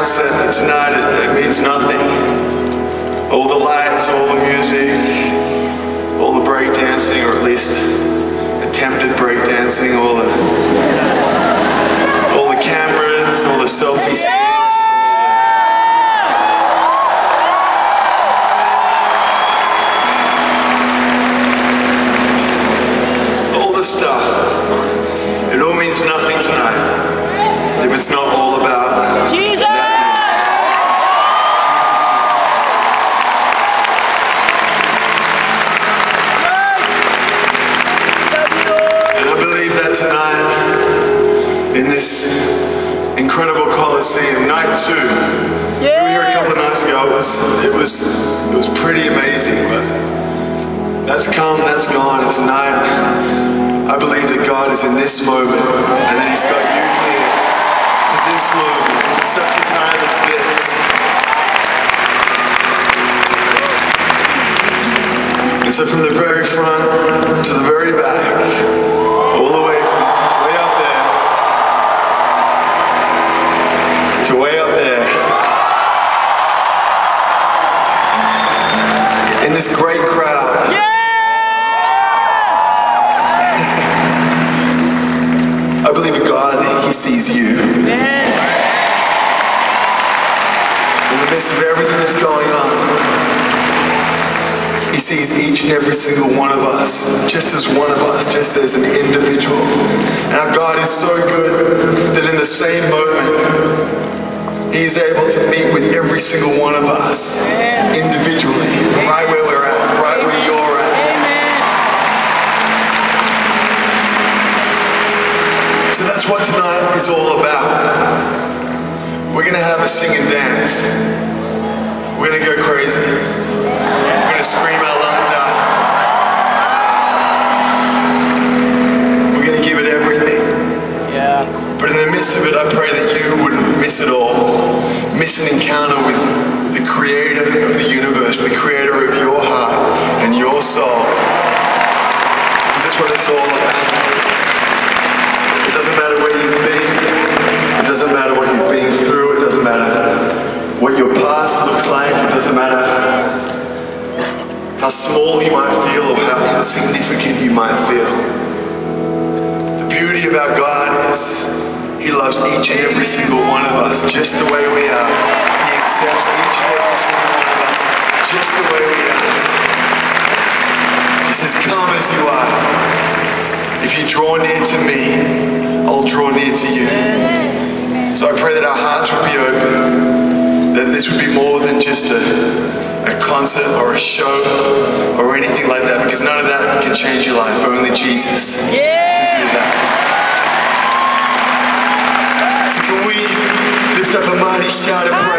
outset that tonight it means nothing. All the lights, all the music, all the breakdancing, or at least attempted breakdancing, all the cameras, all the selfie sticks. All the stuff. It all means nothing tonight if it's not all about Jesus! And I believe that tonight, in this incredible Coliseum, night 2, we were here a couple of nights ago, it was pretty amazing, but that's come, that's gone, and tonight, I believe that God is in this moment, and that He's got you here for this moment, for such a time as this. And so from the very front to the very back, all the way from way up there to way up there, in this great crowd, I believe in God, He sees you. In the midst of everything that's going on, He sees each and every single one of us, just as one of us, just as an individual. And our God is so good that in the same moment, He is able to meet with every single one of us individually, right where we're at, right where you're at. So that's what tonight is all about. We're going to have a sing and dance. We're going to go crazy. We're going to scream our lungs out. We're going to give it everything. Yeah. But in the midst of it, I pray that you wouldn't miss it all. Miss an encounter with the Creator of the universe, the Creator of your heart and your soul. Because that's what it's all about. It doesn't matter where you've been. It doesn't matter what you've been through. It doesn't matter what your past looks like. It doesn't matter how small you might feel or how insignificant you might feel. The beauty of our God is He loves each and every single one of us just the way we are. He accepts each and every single one of us just the way we are. He says, come as you are. If you draw near to me, I'll draw near to you. So I pray that our hearts would be open, that this would be more than just a concert or a show or anything like that, because none of that can change your life. Only Jesus can do that. So can we lift up a mighty shout of praise?